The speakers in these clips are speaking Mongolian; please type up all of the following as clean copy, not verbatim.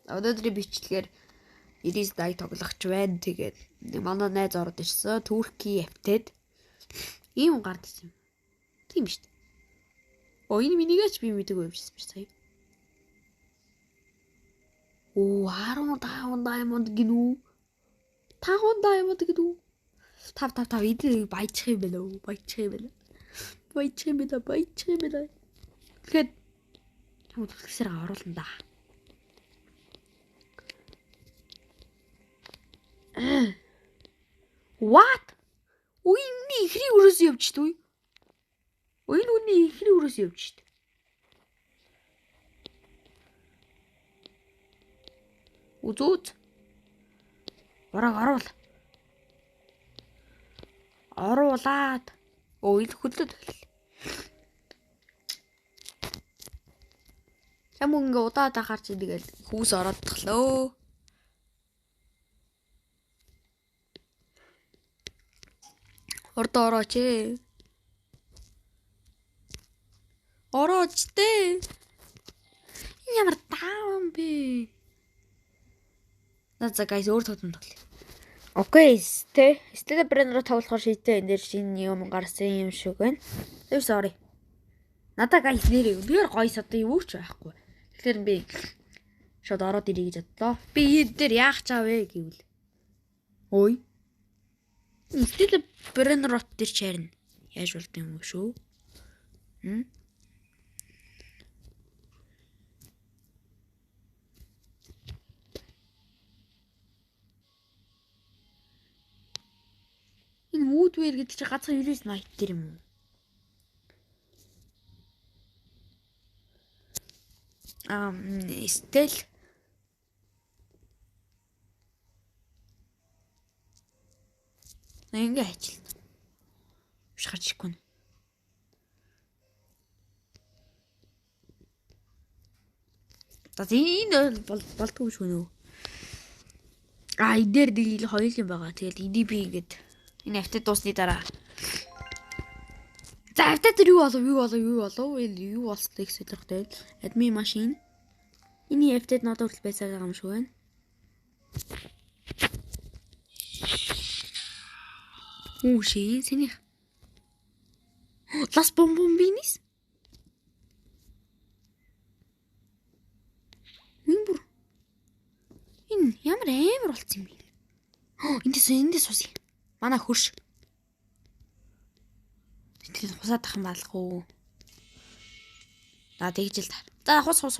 Өнөөдрийн бичлэгээр 99 тоглогч байна. Тэгээд манай найз ороод ирсэн. Турки эвтэд ийм гардаг юм. Тийм шүү дээ. Энэ минийгээч би мэдээгүй явчихсан биш сая. 15 diamond гинүү. 5 diamond гинүү. 5 эдгээр баячих юм байна уу? Баячих юм байна. Тэгэхээр хүлээсээр оруулна да. What? Үний ихрийн өрөөс явж шүү. Үний ихрийн өрөөс явж шүү. Үзүүц. Бараг оруулаад. Ил хөдлөд эхэллээ. Чам ингээ удаа гарч идэгээл хүүс ороод тахлоо. Ордоо орооч ээ. Орооч дээ. Ямар таам бэ? За guys өөр тоглоом тоглоё. Окей, стелла брендер тоглохоор шийдээ энэ дэр шинэ юм гарсан юм шиг байна. Sorry. Надаа guys нэрээ үнээр гоё сод юу ч байхгүй. Тэгэхээр би шууд ороод ирье гэж бодлоо. Би энэ дээр яах чав вэ гэвэл. Ой. Стелла брендер дээр чарна. Яаж болд юм шүү? Энэ Woodware гэдэг чинь ганцхан Ulysse Knight дээр юм уу? Стел ингээ ажилт. Биш гарч ирэхгүй. Энэ болдгоо шүү нөө. Энэ дээр дийл хоёр юм байгаа. Тэгэл энийг би ингээд энэ автад дуусны дараа. За автад юу болов? Юу болсныг солихтой. Admin machine. Энэ автад надад хүртэл байсаар байгаа юм шиг байна. Шин синих. Las bombombines. Энэ ямар амар болцсон юм бэ? Эндээс суусь. Манай хөрш. Тэгэл хусаад тах юм балах уу? Тэгж л таа. За хус. Жаа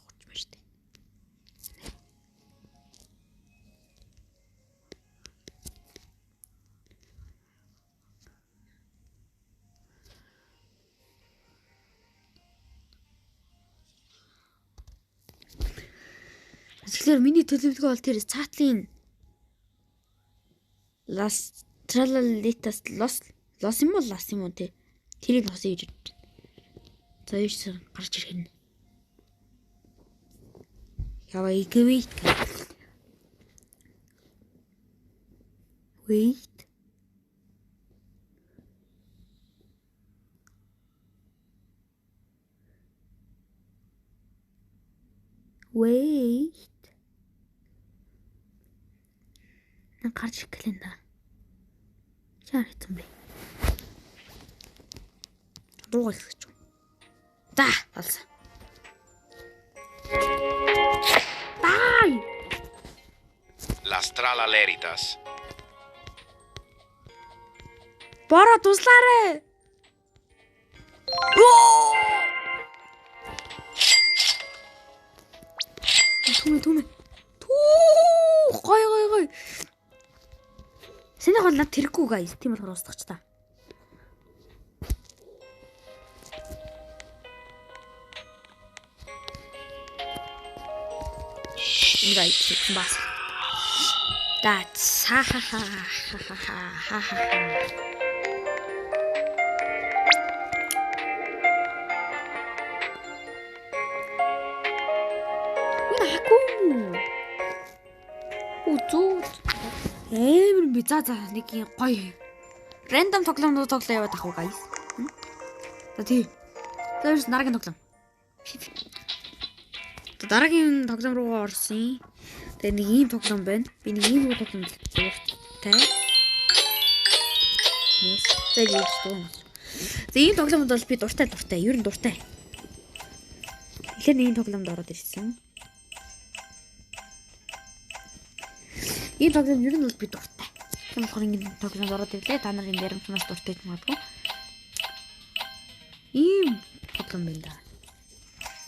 хурж маш тээ. Тэгэхээр миний төлөвлөгөө бол тэр цаатлын Las Tralalitas Los юм уу те. Тэрийг хосё гэж бодчих. За юу ч гарч ирэх нь. Яа игэвээ. Wait. Гарч календар. Чаар хэцэн бэ. Дуугал гэж. За, алсан. Бай! Las Tralaleritas. Бара туслаарэ. Түмэ. Гой. Сэнийх бол над тэрхгүй guys. Тийм болохоор устгах ч та. Right, бас. That's ha. Би за нэг гоё рандом тоглоомнууд тоглоо яваад ах уу guys. За тий. Тэрс нарагийн тоглоом. Одоо дараагийн тоглоом руугаа орсон. Тэгээ нэг ийм тоглоом байна. Би нэг ийм тоглоом дуртай. Нэс. За ийм тоглоомд бол би дуртай. Ер нь дуртай. Тэгэхээр нэг тоглоомд ороод ирсэн. Ийм тоглоом ер нь бол би дуртай. Тийм болохоор ингэ тоглоомд ороод ирлээ. Та нар энэ баримтнаас дуртай ч магадгүй. Ийм тоглоом байна да.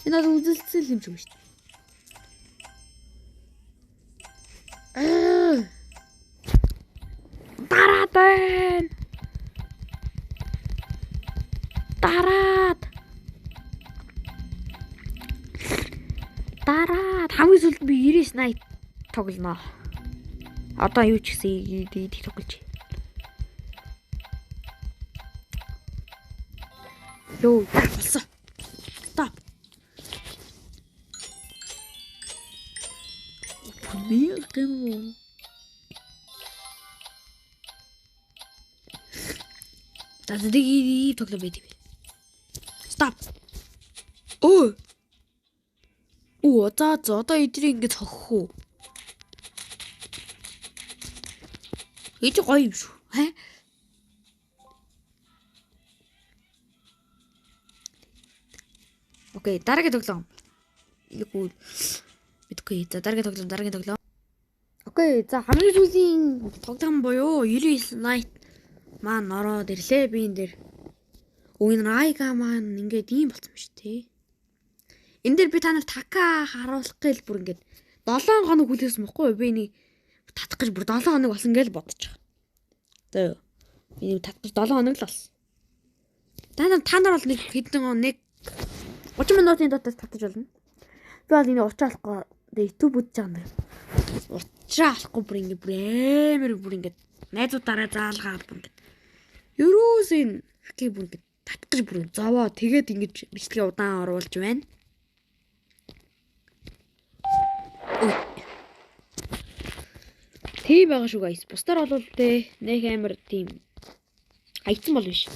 Энэ бол үзэлцэл юм шиг шүү дээ. Дараад байна. Дараад хамгийн сүүлд би 99 тоглоно. Одоо юу ч гэсэн идэх тоглож. Йоо, болсон. Стоп. Милгэн. Тасдгийг тоглож байд. Стоп. Оо, за одоо эдрийг ингэ цохох уу? Эд гоё юм шүү. Окей, дараагийн тоглоом. Ийгүү мэдгүй. За дараагийн тоглоом. Окей, за хамгийн сүүлийн тоглоом буюу 99 Night маань ороод ирлээ би энэ дээр. Энэ Райга маань ингээд ийм болсон юм шүү дээ. Энэ дээр би та нарт така харуулах гээл бүр ингээд 7 хоног хүлээсэн бохгүй би нэг татах гэж бүр 7 хоног болсон гэж бодож байгаа. За би татах гэж 7 хоног л болсон. Та нар бол нэг хэдэн 30 минутын дотор татаж болно. Би бол энэ уучаалахгүй YouTube үзэж байгаа юм. Уучаалахгүй бүр ингэ бүр ингэ найзуудаараа заалгаад бүр ингэ. Ерөөс энэ хакий бүр ингэ татах гэж бүр зовоо тэгээд ингэж бичлэгээ удаан оруулж байна. Тийм байгаа шүү guys. Бусдаар бол тэ нэг амар тийм хайцсан бол биш.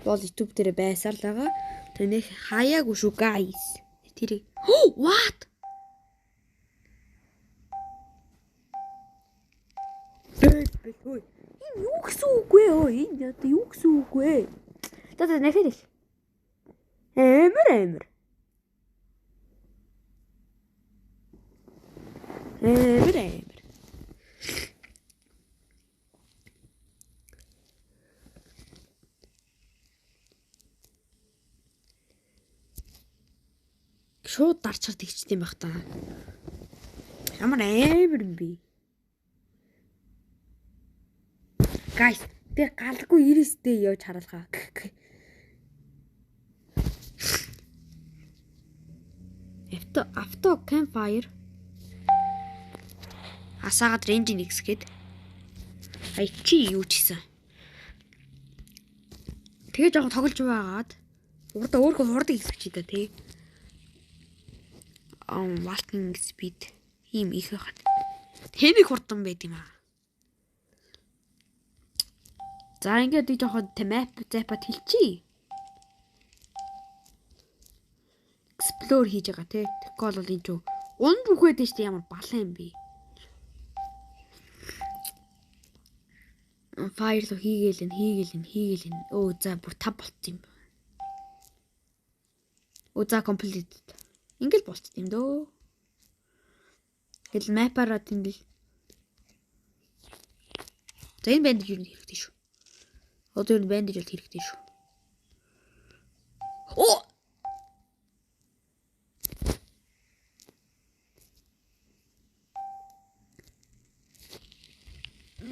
Бол YouTube дээр байсаар л байгаа. Тэ нэг хаяагүй шүү guys. Тэр what? Ой. Энэ юу гэсэн үг вэ? Энэ яа юу гэсэн үг вэ? За нэхэл. Эмэр. Шууд дарчаар тэгчтэй байх та. Ямар амар юм бэ? Guys, би галгүй 99-тэй явж хараалгаа. Авто campfire. Асаагаад range X гээд. Ай чи юу ч хийсэн. Тэгээ жоохон тоглож байгаад. Өөрөө хурдаг хэсэг чи да тий. Walking speed ийм их байхад. Тэнэг хурдан байд юм аа. За ингээд би жоохон map запад хэлчихье. Explore хийж байгаа тий. Тэгвэл бол энэ ч унд бүхээд штэ ямар балан юм бэ? Fire л хийгээл. Өө за бүр 5 болцсон юм байна. Өө за complete. Ингээл болцсон юм дөө. Тэгэл map-араа тэнгэл. За энэ бандаж юу хэрэгтэй шүү. Одоо энэ бандаж бол хэрэгтэй шүү. Оо!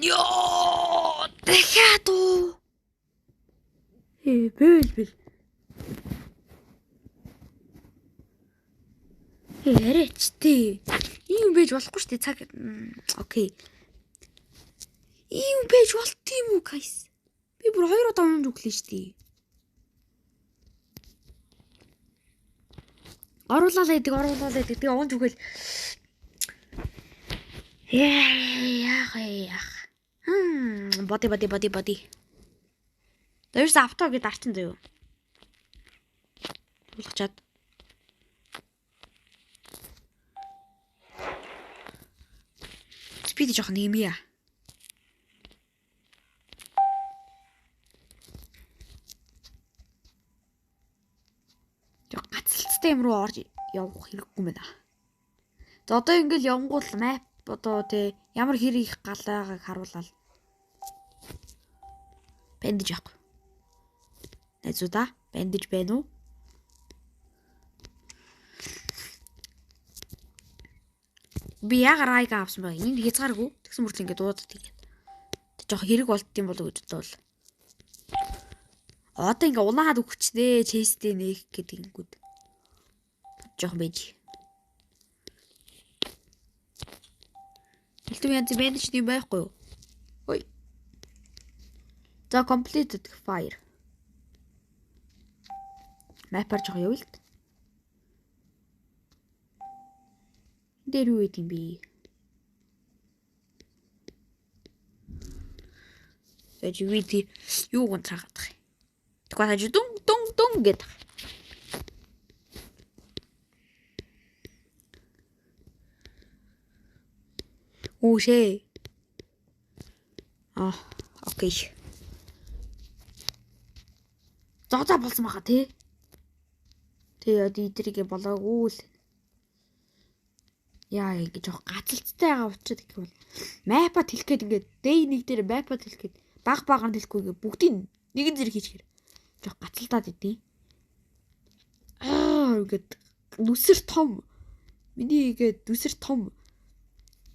Йоо! Дахиад уу. Бэл. Яриачтэй. Ийм байж болохгүй шүү дээ цаг. Окей. Ийм байж болт юм уу guys? Би бүр 2 удаа унж өглөө шүү дээ. Оруулаад идэг. Тэгээ унж өгөөл. Яах. Боди. There's авто гэдээ арчин заяа. Тулгачаад. Спид жоох нэмье. Жоо гацалцтай юм руу орж явах хэрэггүй мэнэ. За одоо ингээл явангуул map одоо тий ямар хэр их гал байгааг харуулаад бандаж авах. Найзуудаа бандаж байна уу? Би ягаар айг авсан баг. Энд хязгааргүй. Тэгсэн мөртлөө ингээд дуудаад тэгээд. Жохо хэрэг болт юм болов гэж бодлоо. Одоо ингээ унаад өгчнээ. Чэстэй нээх гэдэг ингүүд. Жохо байж. Хэлтүү янз бандаж юм байхгүй юу? Ой. За completed fire. Map-аар жохо явъя л та. Дээр юу гэдэм бэ? Тэгэж види юу гонцаагаад байгаа юм. Тэгвэл хажуу дүн гэдэг. Үушээ. Окей. Зогсоо болсон баха тий. Тэгээд идрийг болоогүй л. Яа ингэ жоох гацалцтай байгаа учраас гэх юм бол map-а тэлхэд ингээд day 1 дээр map-а тэлхэд багаар тэлэхгүй ингээд бүгдийг нэгэн зэрэг хийчихэр жоох гацалтаад идэв. Ингээд нүсэр том. Миний ингээд нүсэр том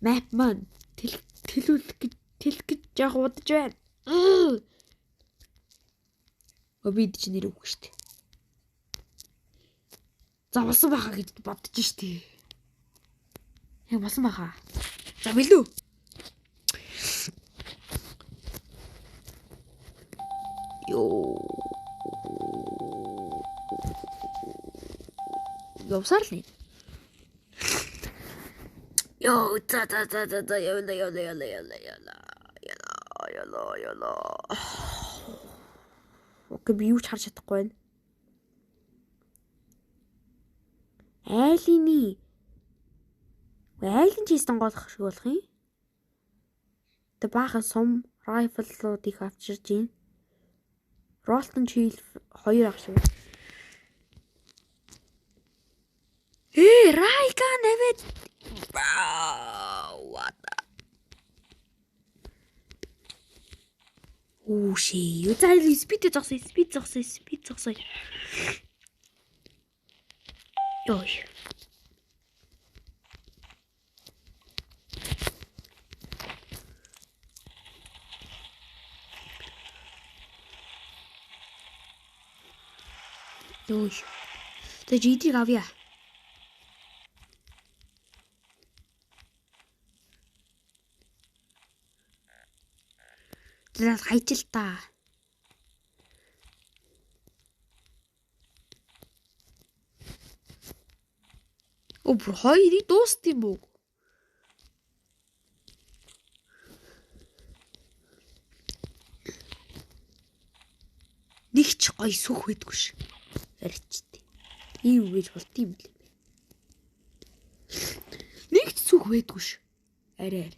map маань тэлүүлэх гэж жоох удаж байна. Обид чи нэр өгөх штэ. За болсон байхаа гэж бодож штэ. Яг болсон байхаа. За билүү. Йоо. Явсаар л нэ. Йоо, за яла. Окей, би юу ч харж чадахгүй байна. Айлын чистэн голох шиг болох юм. Тэ баахан сум райфлууд их авчирж байна. Ролтон чийл 2 ах шиг. Райка нэвэт. What? Шээ. За спид зогсоо. Йой. Тэ GT авъя. За хайчил та. Бүр хоёрыг дууст юм уу? Нэг ч гой сүх байдгүй ш. Аричтэй. Ийм үгэж болт юм лээ. Нэг ч сүх байдгүй ш. Арай.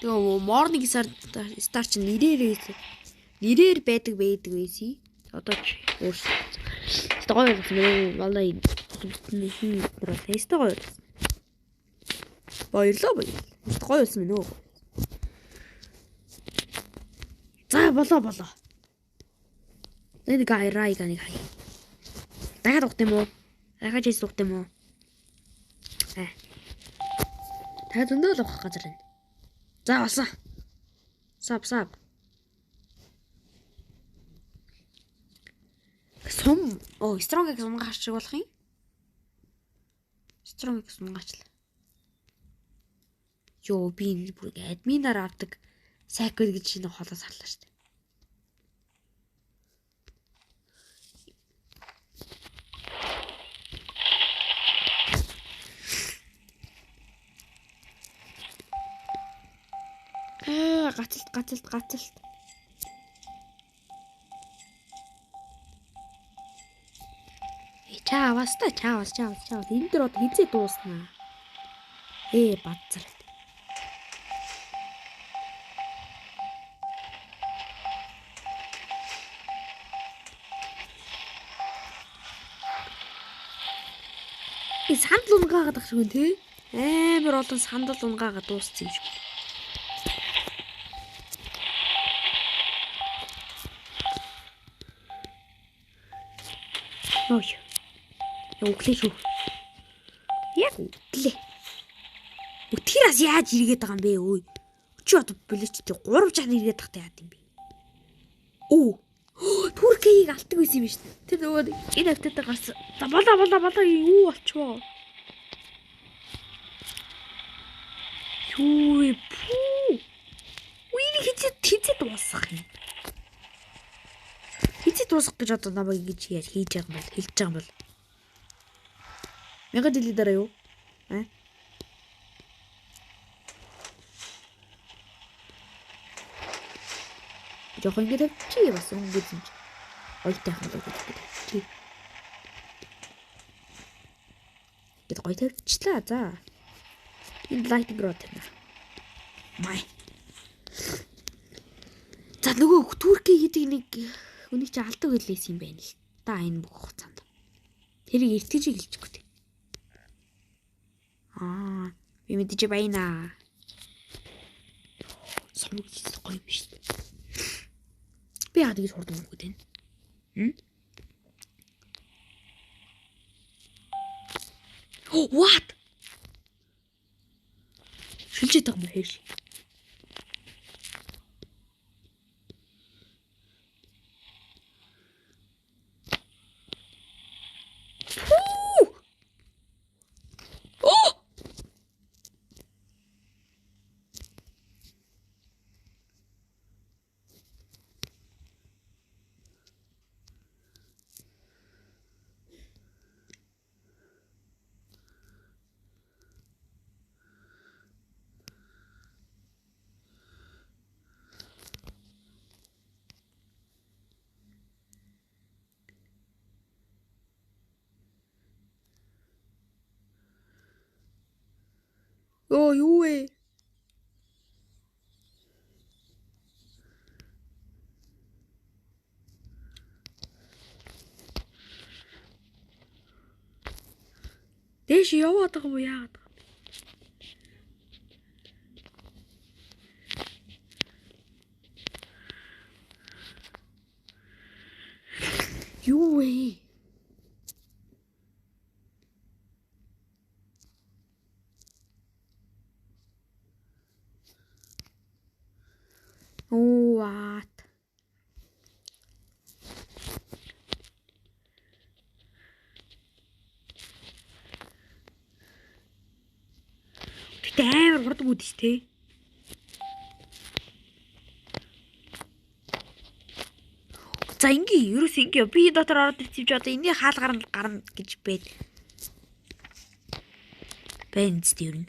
Тэгээ morning star чи нэрээр байдаг байсан. Одоо ч өөрсдөө гоё болсон нэ. Валаа юм. Тэстэ гоё. Баярлаа. Гоё болсон мэн үү? За болоо. Нэг гайрай. Дахиад ухт юм уу? Дахиад чийс ухт юм уу? Та зөндөө л ухах газар байна. За болсон. Сап. Сум. Strong-ыг сумгаач шиг болох юм. Strong-ыг сумгаачлаа. Йоо, би энэ бүр админаар авдаг сайкл гэж энэ холоос харлаа шүү дээ. Гацалт. Чаавас. Энэ дөр одоо хизээ дууснаа. Базар. Сандал унгаагаад ах шиг тий. Амар олон сандал унгаагаад дууссан юм шиг. Ой. Өглөө шүү. Яг өглөө. Өтгөөс яаж иргээд байгаа юм бэ өөй? Чи одоо билеч чи 3 жахан иргээд тахтай яад юм бэ? Туркийг алтдаг байсан юм биш үү? Тэр нөгөө энэ автатай гарсан. Болоо юу болчихвоо? Юу пүү. Үний хизээ дуусах юм. Хизээ дуусах гэж одоо намайг ингэж хийж байгаа юм бол хэлж байгаа юм бол. Мяга дэлий дараа юу? Жохон ингэ тавьчих бас өнгөж юм чи. Ойтай хаа л гэж. Гэт гой тавьчихлаа за. Энэ лайтинг рот юм. Май. За нөгөө Турки гэдэг нэг үнийг чи алдаг хэлээсэн юм байна л та энэ бүх хугацаанд. Тэрийг эртгэж хэлчихгүй тий. Би мэдээж байна. Сомгч гоё биш. Би яагаад ингэж хурдан өнгөд байна? What? Шилжээд байгаа юм хээш. Юу вэ? Дэш яваад байгаа юм яагаад? Юу вэ? What? Амар хурдан үүд ш тэ. За ингээ ерөөс ингээ би дотор ороод ирчихвч одоо энийг хаалгаар нь гарна гэж байна. Бэнц дэрнэ.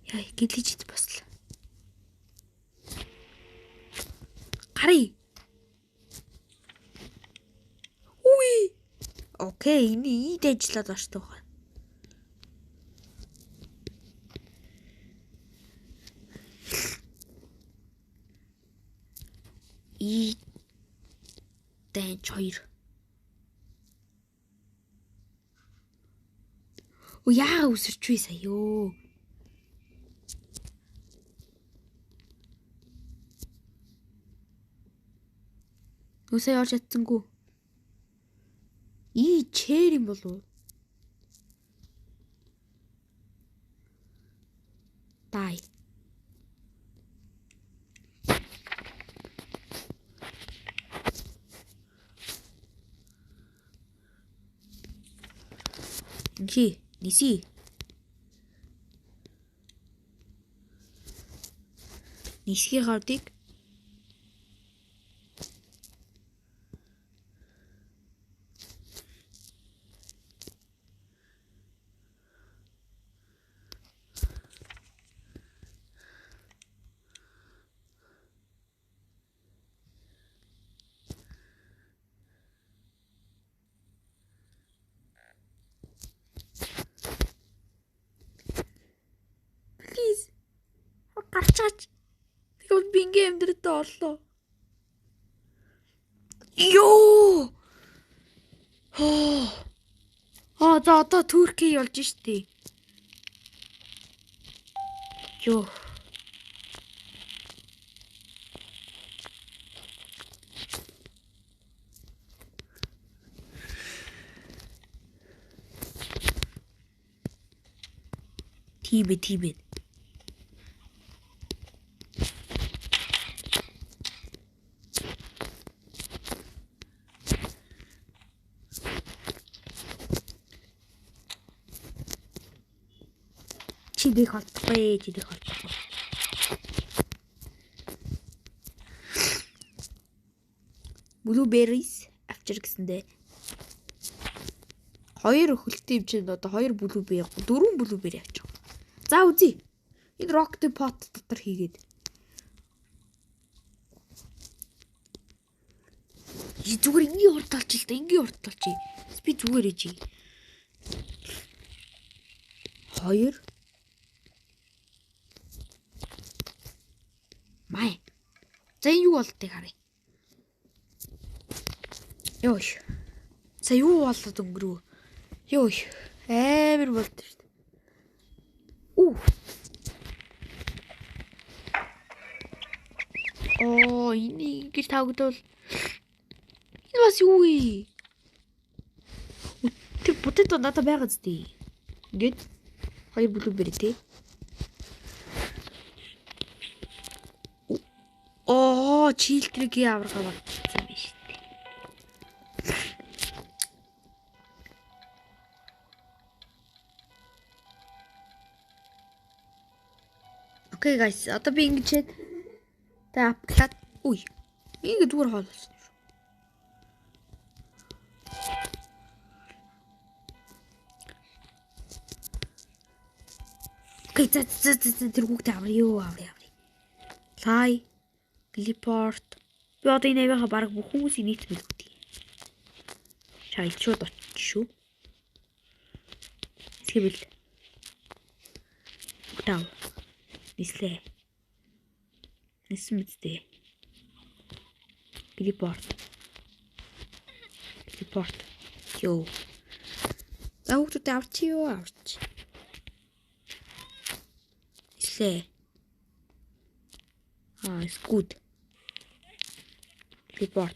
Яа, гэлэж баслаа. Гарыг. Үгүй. Окей, энэ ийд ажиллаад очтой байна. Дэнч 2. Яа үсэрч вэ сая ёо. Өсөө явж чадсангүй. Чээр юм болов? Дай. Инхи, ниси. Нисхийн хавдыг чаач. Тэгвэл би ингээм амьдралдаа орлоо. Йоо. За одоо Турки болж штий. Йоо. Тийм. Чидийг холдохгүй. Blueberries авчир гэсэндээ 2 өхөлтөй хэмжээнд одоо 2 blueberry 4 blueberry авчих. За үзье. Энэ rocket pot дотор хийгээд. Зүгээр ингийн урталч л да. Ингийн урталч. Би зүгээр ээж. 2 Май. За юу болдгийг харъя. Йоо. За юу болоод өнгөрөө. Йоо. Амар болд шүү дээ. Энийг гэл тавгдвал энэ бас юу вэ? Тэр потето надад байгаа зү. Ингээд 2 blueberry тий. Чилтрийг аврага болчихсон юм шүү дээ. Окей guys, одоо би ингэж та аплат. Ингэ зүгээр хоол болсон шүү. Окей, тэр хүүхдээ авъя. Лай Клипорт. Би одоо энэ авиаха баг бүх хүмүүсийг нийтмэл үтгий. Шайлчууд очиж шүү. Эсвэл Утав. Нислээ. Нисмэдтэй. Клипорт. Йоо. За хүүхдүүд авч. Нислээ. It's good. Report.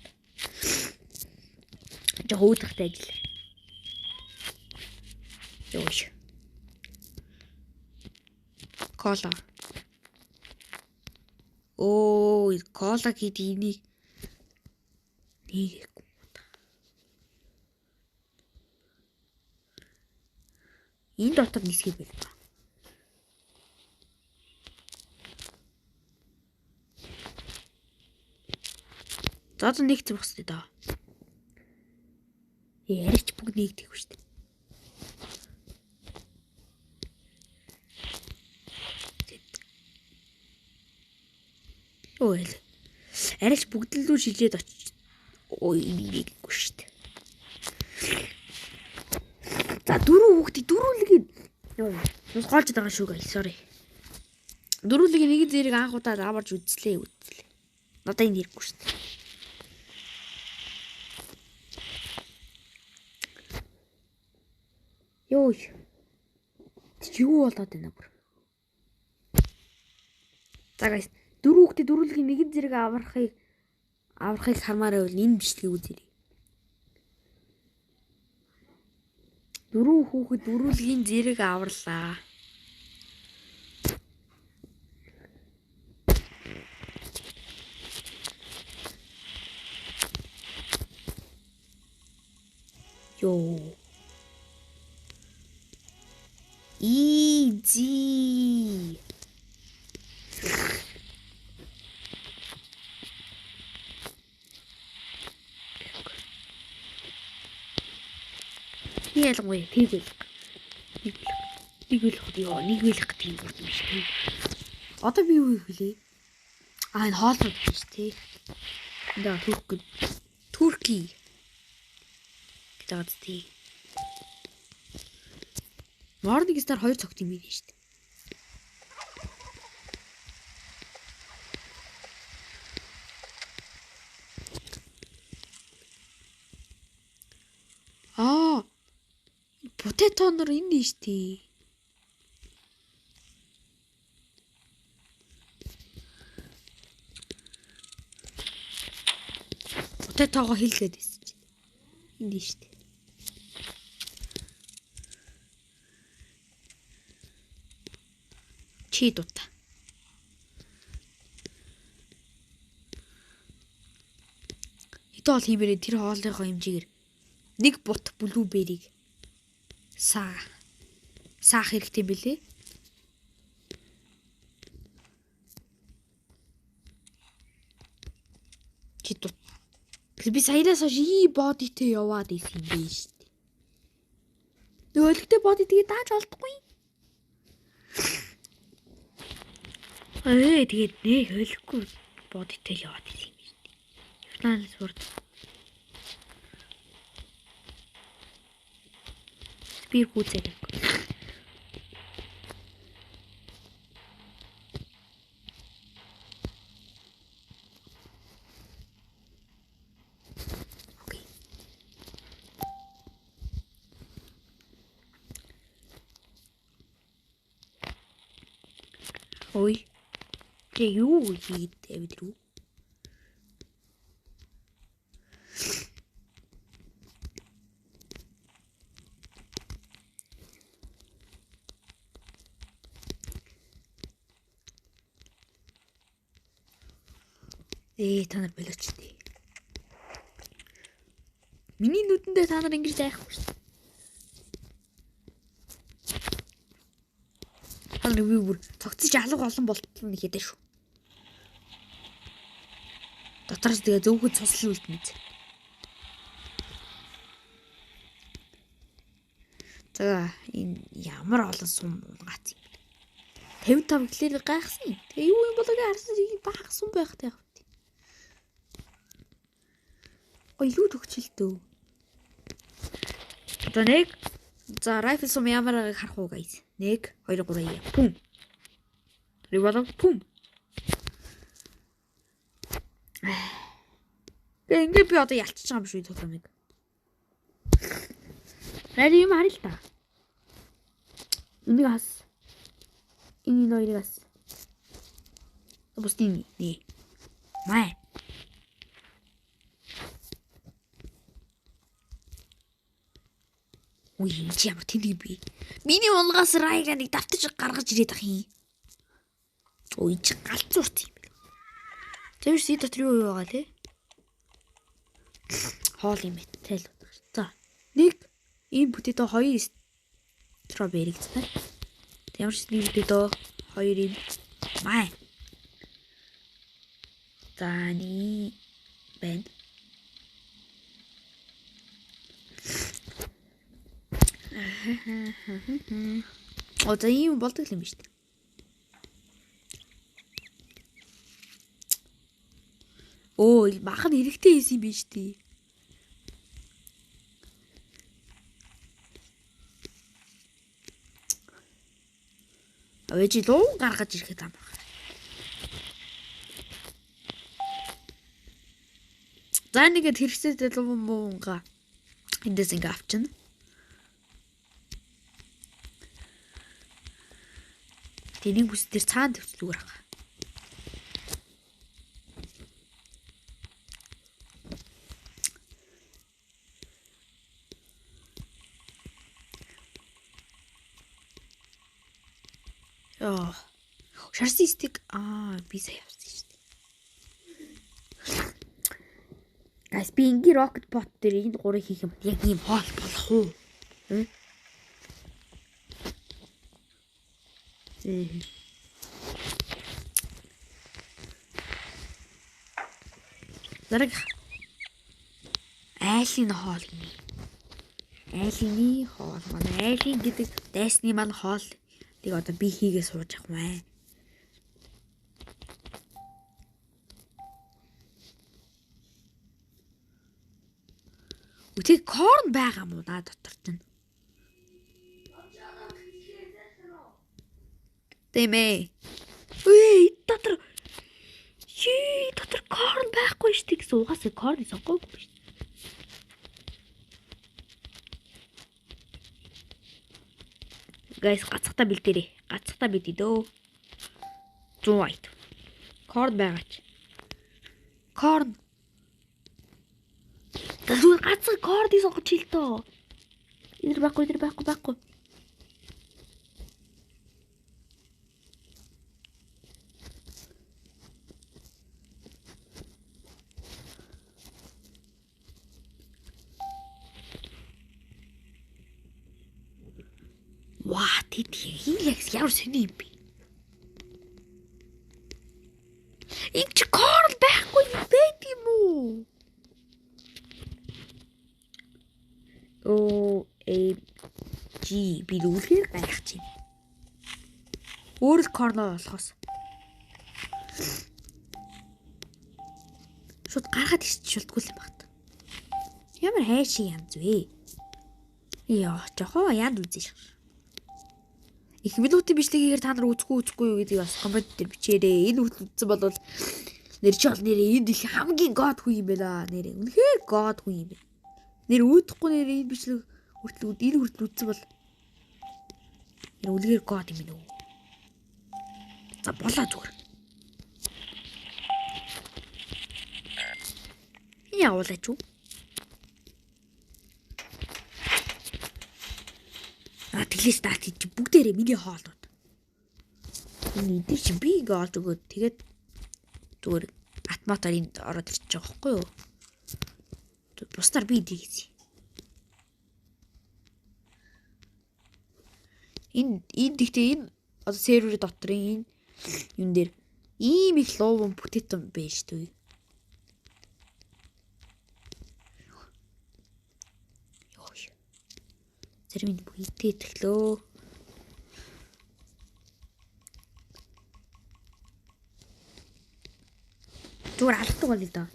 Жохоодахтай ажил. Йоош. Кола. Кола гэдэг энийг нийгэхгүй. Энэ дотор нисгий байлаа. За нэгцэх багстай даа. Ярич бүгд нэгдэхгүй шүү дээ. Арич бүгд л рүү шилжээд очиж. Нэгдэхгүй шүү дээ. За дөрүүлгээд. Голж байгаа шүү гээл. Sorry. Дөрүүлгийг нэг зэрэг анхудаад аварж үзлээ. Надаа энэ хэрэггүй шүү дээ. Юу болоод байна бүр. За guys, дөрүүлгийн нэгэн зэрэг аврахыг хармаар байвал энэ бичлэгийг үзээрэй. 4 хүүхэд дөрүүлгийн зэрэг аварлаа. Easy. Ялангуяа тэгвэл нэг байлах тийм юм биш тийм. Одоо би юу хийлээ? Энэ хоолой биш тий. Энд Турки. гэдэг тий. Morning Star 2 цогт юм ийм шүү дээ. Потетонор энэ нь штий. Потетого хэлгээд байсан чи. Энд нь штий. Чи дута. Ito бол хиймээрээ тэр хоолныхоо хэмжээгээр нэг бут блүүберийг саах хэрэгтэй бэлээ. Чи дут. Би саяраас хойш бодитэй яваад исэн юм байна шүү дээ. Нөөлгтэй боди тэгээ дааж олдохгүй. Тэгээд нэг хөлөхгүй бодитэй яваад исэн юм шүү дээ. Фланс сурд. Bir гүцээд. Окей. Ой. Тэ юу хийдэй бид рүү? Та нар болооч дээ. Миний нүдэндээ та нар ингэж зайхгүй шүү дээ. Та нар би бүр цогцож алга олон болтол нь ихэд шүү. Дотроос тэгээ зөвхөн цуслан үлдэнэ. За энэ ямар олон сум унгац юм. 55 гэлээр гайхсан. Тэгээ юу юм болоо харсан баах сум байхтай яах вэ? Илүү төгчлөлтөө. Одоо нэг за rifle сум ямарыг харах уу guys. 1 2 3 пум. Ривала пум. Ингээ би одоо ялчиж байгаа юм шүү тоглоомыг. Реди юм харъя л та. Энийг хас. Энэ хоёрыг хас. Бусдын нэ. Май. Ой, чи ямар тэнэг би. Миний унгаас райга нэг давтаж гаргаж ирээд ах юм. Ой, чи галзуурт юм. Тэр си дотор юу байгаа те? Хоол юм бэ. Тэл. За. Нэг ийм бүтээдөө 2 стробериг цаа. Ямар ч нэг бүтээдөө 2 ийм май. Таны бэн. Одоо ийм болдог юм биш үү? Оо, бахан хэрэгтэй хийсэн юм биш үү? Авэж луу гаргаж ирэхэд ам. За нэгэд хэрэгцээтэй луу муунга эндээс ингээ авчна. Тэний бүс дээр цаана төвчлүүр хаа. Яа. Шарси стик би сая явсан шүү дээ. Гайс би инги рокет бот дээр энэ гурыг хийх юм. Яг ийм хоол болох уу? Зараг айлын хоол юм. Айлын хоол манай айлын гэдэг дайсны маань хоол. Тийг одоо би хийгээ сууж явах маа. Үгүй корн байгаа мó наа дотор чинь. Тэмээ. Үй дотор. Дотор корн байхгүй шүү дээ гэсэн угаасаа корн сонгоогүй шүү дээ. Guys, гацхтаа бэлдээрэй. Гацхтаа бэлдээ дөө. 100 white. Corn байгаач. Corn. Зүгээр гацх corn-ийг сонгож хил тоо. Идэр байхгүй. Ваа, тэт хийлээс ямар сони юм бэ? Энд чи корн байхгүй юм байт юм уу? OMG би үлгээр гайхаж байна. Өөр л корноо болохоос. Шууд гаргаад ирчих шултгүй юм багт. Ямар хайшиг янз вэ? Яа, жохоо янд үзэж. Их минутын бичлэгээр та нар үзэхгүй юу гэдгийг бас коммент дээр бичээрэй. Энэ хүртэл үзсэн бол нэр чи бол нэрээ энд их хамгийн год хүн юм байна. Нэрээ үнэхээр год хүн юм байна. Нэр үүдхгүй нэрээ энэ бичлэг хүртэл энэ хүртэл үзсэн бол нэр үлгээр год юм байна уу? За болоо зүгээр. Явуулаач уу? Тэглээс даад чи бүгдээрээ миний хоолнууд. Энэ идэр чи би олж өгөөд тэгээд зүгээр автоматар энд ороод ирчих жоох байхгүй юу? Бусдаар би идэ гэсэн. Энэ гэхдээ энэ одоо сервер дотрын энэ юм дээр ийм их ловон бүтээсэн байж тээ. Зэрэг бүгдээ тэглөө. Зүгээр алддаг бол л доо.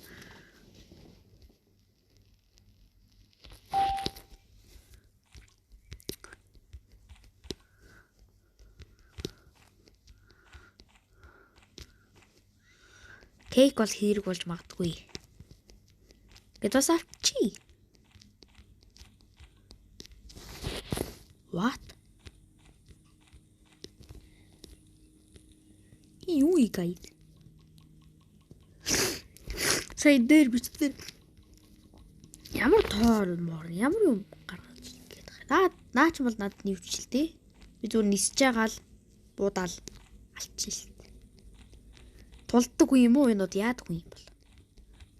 Кейк бол хэрэг болж магадгүй. Гэдээс авчи. What? Юу игайд? Сая дээр бичсэн. Ямар тоормор, ямар юм гаргаж ирэх гээд. Наач бол надад нэвчилтэй. Би зүгээр нисэж байгаа л буудаал алчихлаа. Тулддаг юм уу энүүд яадаг юм бол.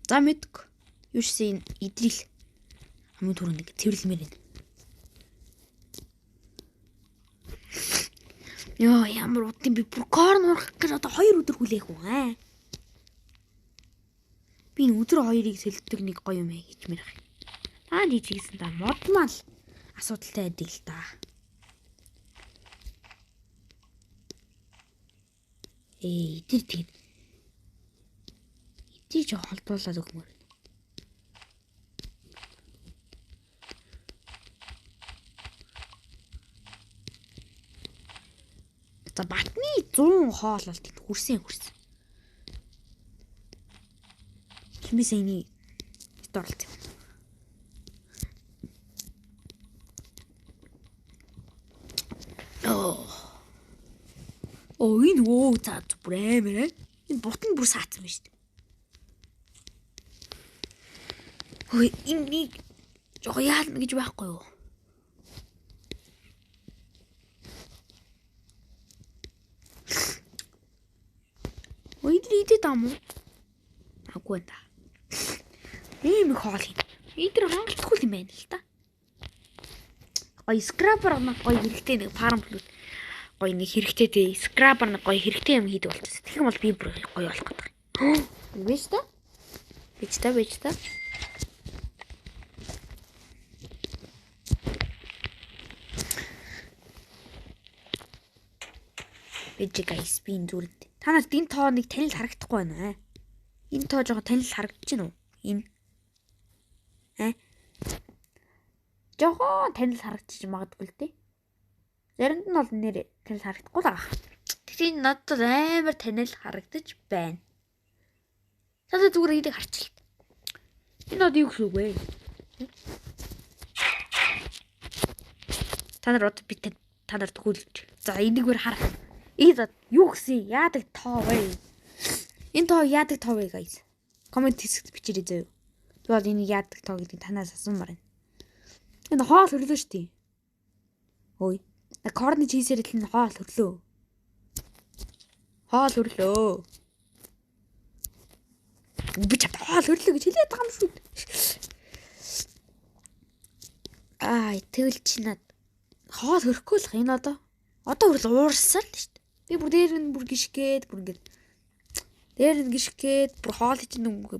За мэдг. Юу ч энэ идрэл хамгийн түрүүнд ингэ цэвэрлэмээр байна. Яа, ямар удын би бүр корн урах гэж одоо 2 өдөр хүлээх үү аа. Би энэ өдөр 2-ыг сэлдэг нэг гоё юм ээ гэж мэрх. Таа жижигсэн та модмал асуудалтай байдаг л та. Тэр тийм. Идэж холдуулаад өгмөр. За батны 100 хоол бол тэнд хүрсэн. Химээс энийг оруулж юм. Энэ цаа бүр амар. Энэ бутан бүр саацсан байна шүү дээ. Хөөе энийг жоо яална гэж байхгүй юу? Идэ дам уу? Аггүй та. Ийм их хоол юм. Идэр хангалтгүй юм байна л та. Гоё скрабер нэг гоё хэрэгтэй нэг фарм плюс гоё нэг хэрэгтэй тий. Скрабер нэг гоё хэрэгтэй юм хийдэг болчихсон. Тэгэх юм бол би бүр гоё болох гэдэг. Биш та? Биш та. Бэж гайс би энэ зүрд. Та нарт энэ тоо нэг танил харагдахгүй байна аа. Энэ тоо жоохон танил харагдаж байна уу? Энэ. Жоохон танил харагдчих магадгүй л дээ. Заримд нь бол нэр танил харагдахгүй л байгаа. Тэгтээ надад амар танил харагдаж байна. Та зүгээр энийг харчихлаа. Энэ одоо юу гэсэн үг вэ? Та нар одоо та нарт хүлж. За энэгээр харах. Юу гэсэн яадаг тоо вэ? Энэ тоо яадаг тоо вэ guys? Коммент хэсэгт бичээрэй зөө. Би бол энийг яадаг тоо гэдгийг танаас асуумаар байна. Энэ хоол хөрлөө шүү дээ. Ой. Корны чизээр л энэ хоол хөрлөө. Хоол хөрлөө. Би чад хоол хөрлөө гэж хэлээд байгаа юм шүү. Тэгвэл чи над хоол хөрөхгүй л энэ одоо хүрэл уурсаа л шүү дээ. Би бүр дээр нь бүр гიშгээд бүр ингээд дээр нь гიშгээд бүр хоол чинь бүр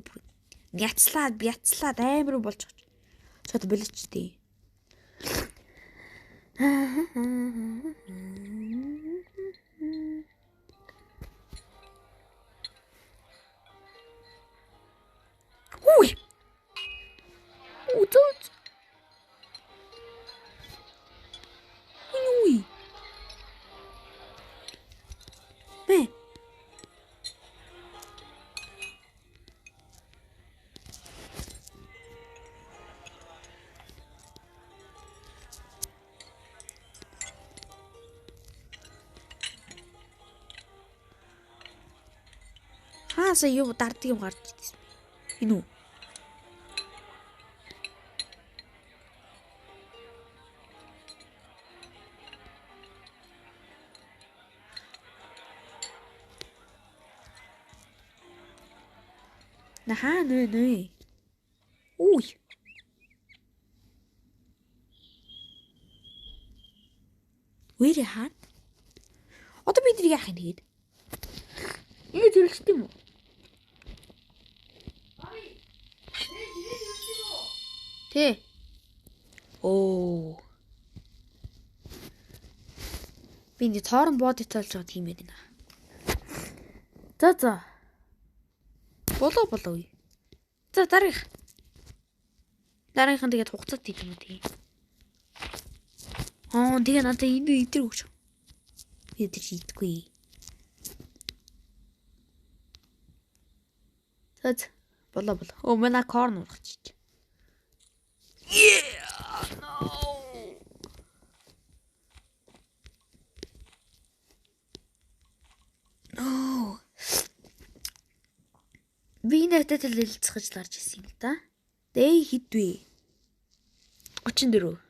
бяцлаад амар болж байгаа. Чад болооч дээ. Ой. Утот. Ой. Бэ. Хаасаа юу дарддаг юм гарч ирсэн. Энэ үү? Нахаа нэ. Ой. Үерэ хаа? Одоо бид нар яах юм тэгээд? Энэ зэрэгчтэй юм уу? Тэ. Оо. Би энэ тоорон бодит толж байгаа юм байна. За. Болоо. За дараагийнхан тэгээд хугацаатай юм уу тий. Тэгээ надад энэ идэр өгч. Идэр идэггүй. За болоо. Манай корн ургачих. Yeah, no. No. Би нэтэд л хэлцэж ларж ирсэн юм л да. Дэй хідвэ. 34.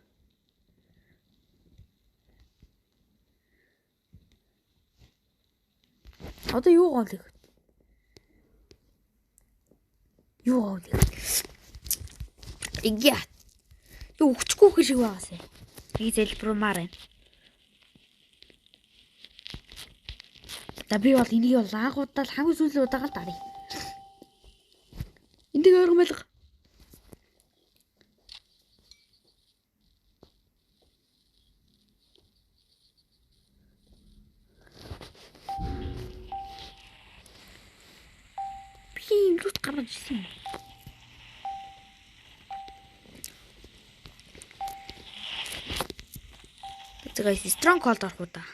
Одоо юу гоолыг? Игээ. Юу өгчгүй хэр шиг байгаасаа. Би зэлбрумаар байна. Би бол энийг бол анхудаа хамгийн сүүлийн удаага л дарыг. Энийг ойрхон байлга. Би лут гаргаж ирсэн. Guys, stronghold орох уу та.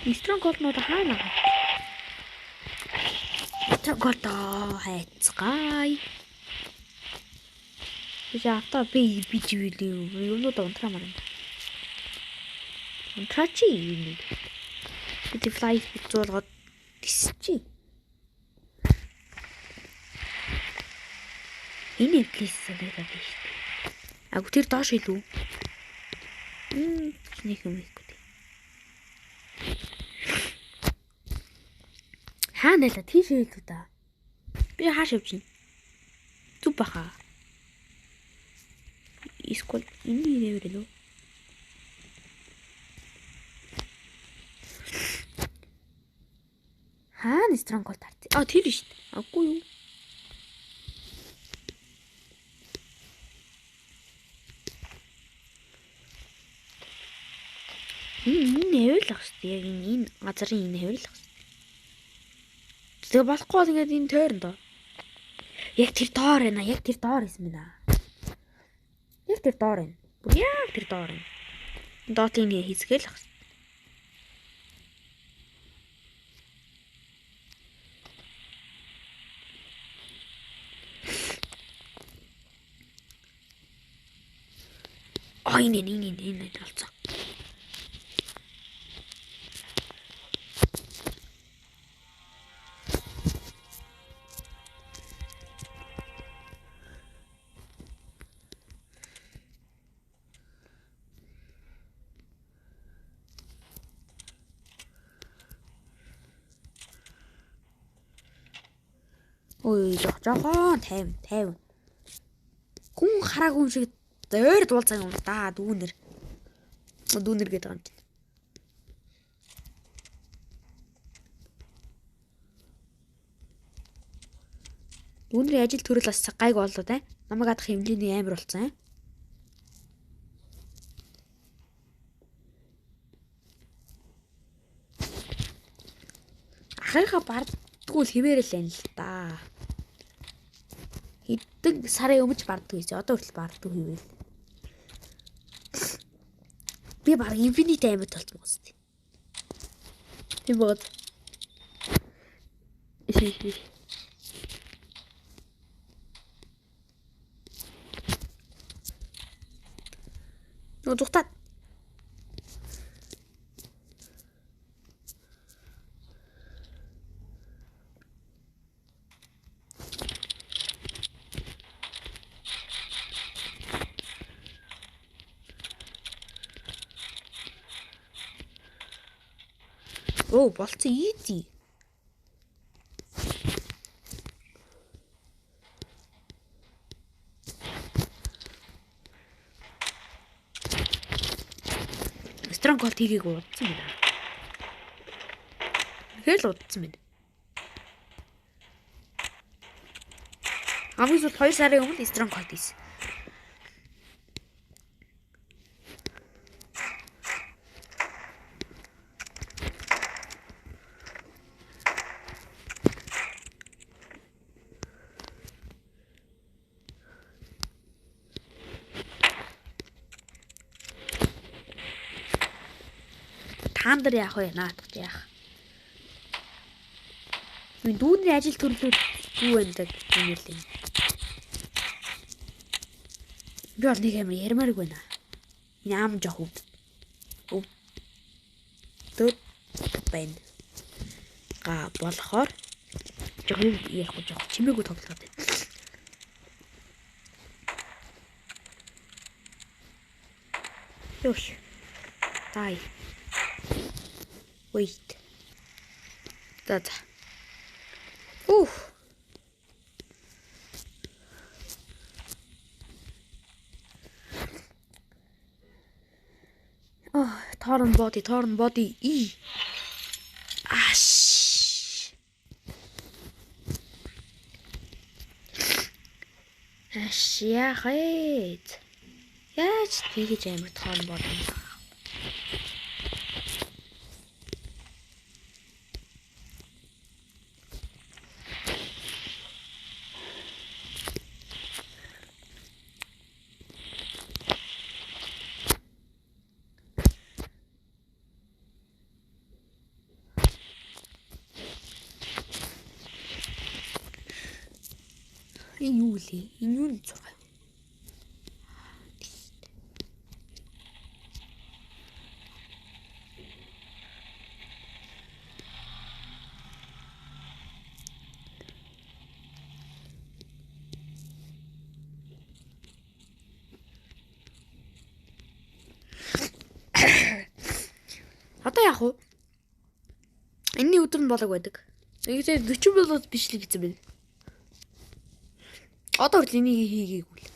Stronghold-нууд хаана? Stronghold хайцгаая. Яата би юу унтрамаар юм. Унтрачи юм. Би fly зуулгаад тисчи. Энэ плейс санагдаад байна шүү дээ. Тэр доош илүү. Нэг юм ийггүй. Хаана л тийш илүү да. Би хааш явж байна. Зүг баха. Искол энэ нэрэл үү? Хаана stronghold тарт. Тэр шүү дээ. Аггүй юу? Энэ хэвэрлэх шүү дээ. Яг энэ газарын энэ хэвэрлэх шүү дээ. Тэгээ болохгүй бол ингээд энэ тойрон доо. Яг тэр доор байна. Яг тэр доор юм байна. Яг тэр доор байна. Яг тэр доор байна. Доотлын нэг хэсгээл ах. Энэ болцоо. Ой, жоохон тайван. Хүн хараагүй юм шиг зөөр дуулцаа юм да дүүнэр. Дүүнэр гэдэг юм чинь. Дүүнэрийн ажил төрөл бас гайг боллоо те. Намайг адах хэмжээний амар болцсон. Ахыхаа бардггүй л хിവэрэл энэ л да. Хэдэн сарын өмнө бардгүй байсан. Одоо хүртэл бардгүй хിവэл. Би баг инфинити аймаг толцсон гоостой. Тийм бод. Нөө зүгтаад. Оо, болцсон easy. Stronghold хийгийг удсан байна. Хэл удсан байна. Амгүйс бол 2 сарын өмнө Stronghold хийсэн. Таандар яах вэ? Наадах яах. Миний дүүний ажил төрлүүд юу вэ гэдэг юм л. Би бол нэг юм ярмаарг байна. Ням жоох өв. Төд байна. Га болохоор жоох юм ярихгүй жоох чимээгүй тоглоод байна. Ёш. Тай. Wait. That. Oof. Oh, torn body. E. Ash. Ash, яахээд. Яаж тэгэж амар torn body. Энэ юу л цаа. Одоо яах вэ? Энэний өдөр нь болоог байдаг. Нэгдээ 40 болоод биш л гэсэн байна. Одоо хүртэл энийг хийгээгүй л.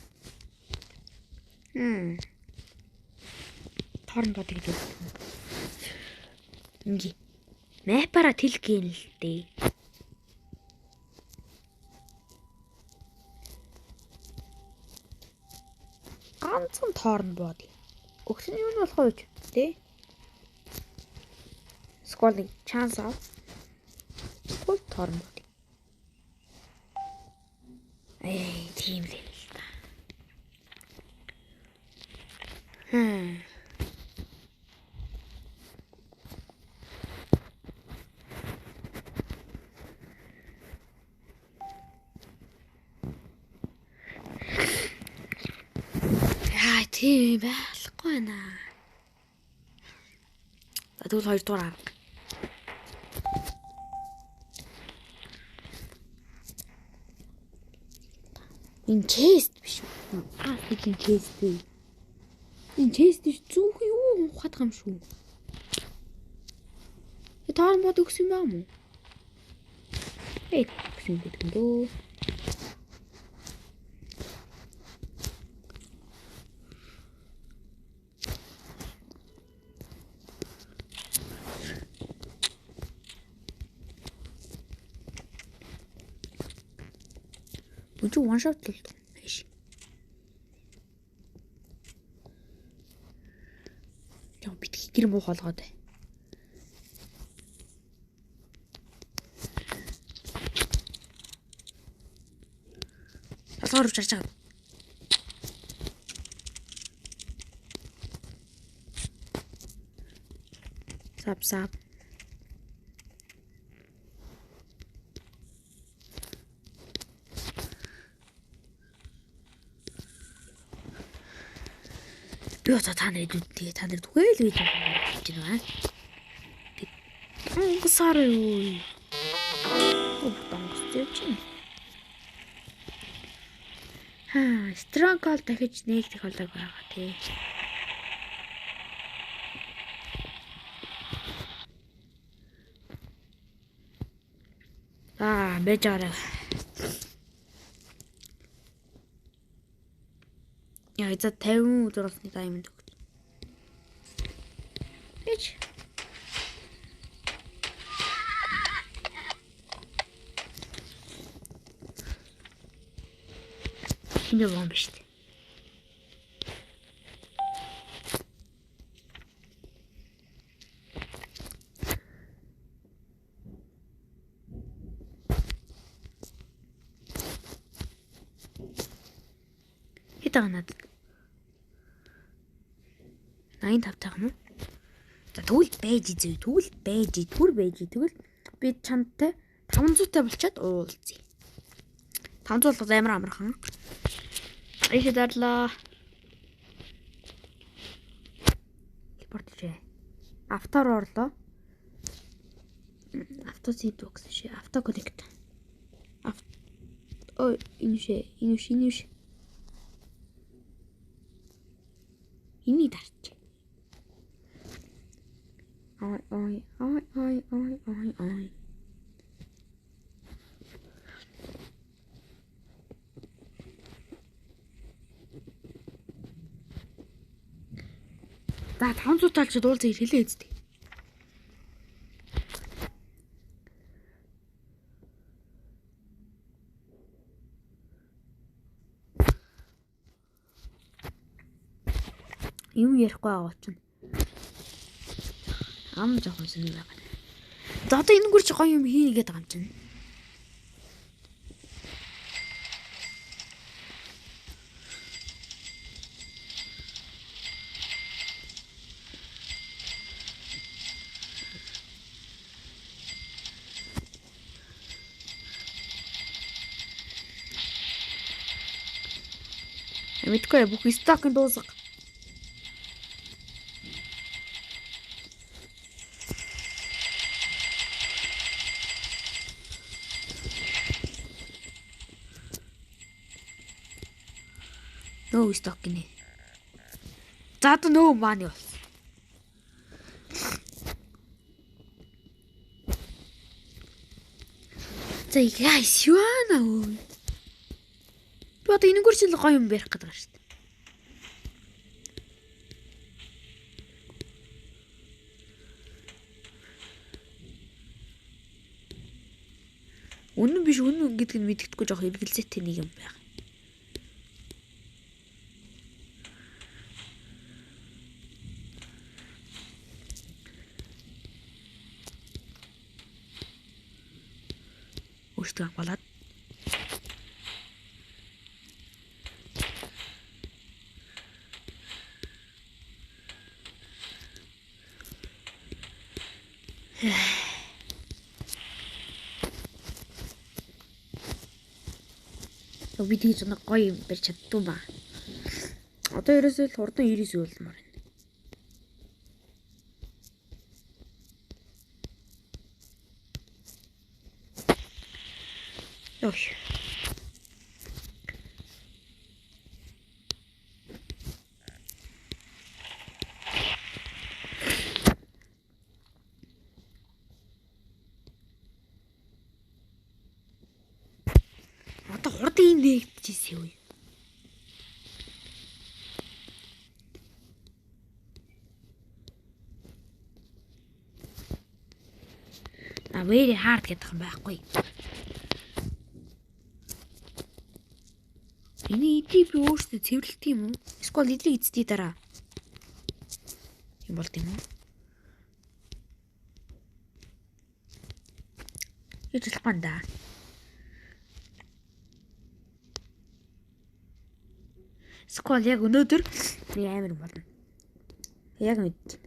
Торн бод гэдэг. Ингээ. Мэпара тэлгэн л дээ. Ганцхан торн бод. Өгсөн юм нь болох уу тий? Сколын chance аа. Скол торн бод. Тийм л та. Яа, тийм байхгүй наа. Тэгвэл 2 дугаар арга. Энэ чест биш үү? Энэ чест үү? Энэ чест биш зүөх юу ухаадах юм шүү. Таан бод өгсөн юм аа мó? юм гэдэг юм дөө. Үгүй one shot л биш. Яа битгий гэр муу хоолгоод бай. Толгоор авч чарчаа. Сап. Би одоо та нарыг үтээ. Та нар түгээл үйд хийж байна. Онгосаар юу? Онгос чи. Stronghold дахиж нэгдэх болог байгаа тий. Бежараа. Яа, за 50 зурсны diamond өгч. Бич. Энэ юм биш үү? Хитаа надад 85 таг юм уу? За тэгвэл байж тэгвэл би чамтай 500-тай болчиход уулзъя. 500 бол амар амархан. Их дарлаа. Спортч. Автор орлоо. Авто сидвокс ши. Авто коллект. Ой, инүшэ. Иний дарч. Ой. За 500 талч дуулцыг хэлээ үзтээ. Юм ярихгүй байгаа ч. Ам жоохон сонир байгаа. За одоо энэ гүрч гоё юм хийнэ гэдэг юм чинь. Мэдгүй бүх стокын дуусах. Нөө сток гинэ. За одоо нөө маань юу? За guys, юу аа? Би одоо энэ гүрчил гоё юм барих гэдэг шүү дээ. Үнэн биш үнэн гэдэг нь мэддэхгүй жоох эргэлзээтэй нэг юм байна. Өөртөө болоод би тийж нэг гоё юм барь чаддгүй ба. Одоо ерөөсөө л хурдан 99 үлмээр байна. Ёх. нэгдэжсэн үе. Very hard гэдэг юм байхгүй. Энэ идийг би өөртөө цэвэрлэх юм уу? Эсвэл идлийг эцдий дараа. Юм болт юм уу? Ижил ганда. Эсвэл яг өнөөдөр би амар болно. Яг мэд.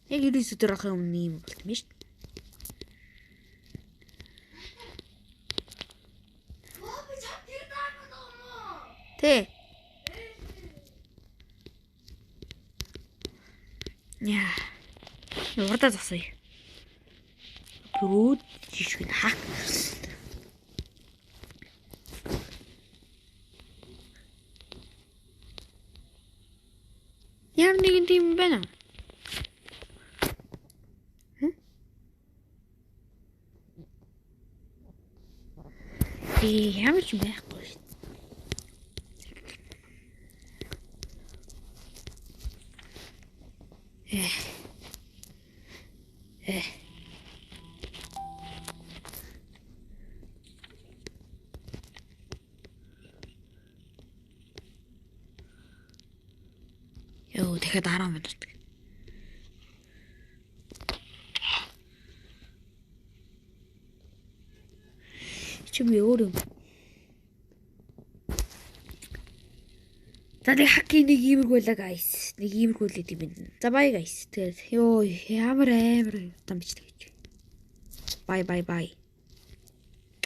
Яг 9 өдөр ахын өмнө юм болт юм шүү дээ. Тэ. Яа. Урдаа засая. Бүрүүд жишгэн хак. Яар нэгэн тийм байна. Ямар ч байхгүй шүү. Ёо, дахиад 10 минут. Чим өөр юм. За тэг хакки нэг иймэрхүү байлаа guys. Нэг иймэрхүү л юм байна. За bye guys. Тэгээд ёо ямар там бичдэг гэж. Bye.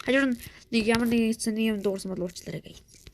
Хажууд нэг ямар нэг юм дуурсан бол уучлаарай guys.